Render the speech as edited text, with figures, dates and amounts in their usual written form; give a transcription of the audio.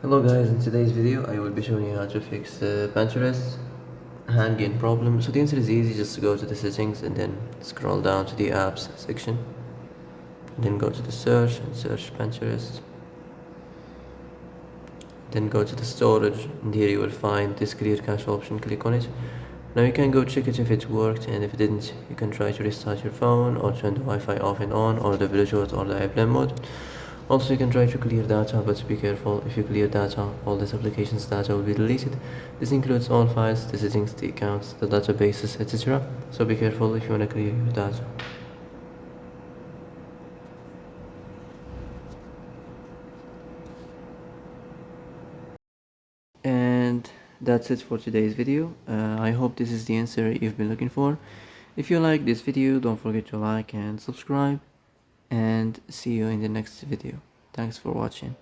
Hello guys, in today's video I will be showing you how to fix Pinterest hand-gain problem. So the answer is easy, just go to the settings and then scroll down to the apps section. Then go to the search and search Pinterest. Then go to the storage and here you will find this clear cache option, click on it. Now you can go check it if it worked, and if it didn't you can try to restart your phone or turn the Wi-Fi off and on, or the Bluetooth or the airplane mode. Also, you can try to clear data, but be careful. If you clear data, all this application's data will be deleted. This includes all files, the settings, the accounts, the databases, etc. So be careful if you want to clear your data. And that's it for today's video. I hope this is the answer you've been looking for. If you like this video, don't forget to like and subscribe, and see you in the next video. Thanks for watching.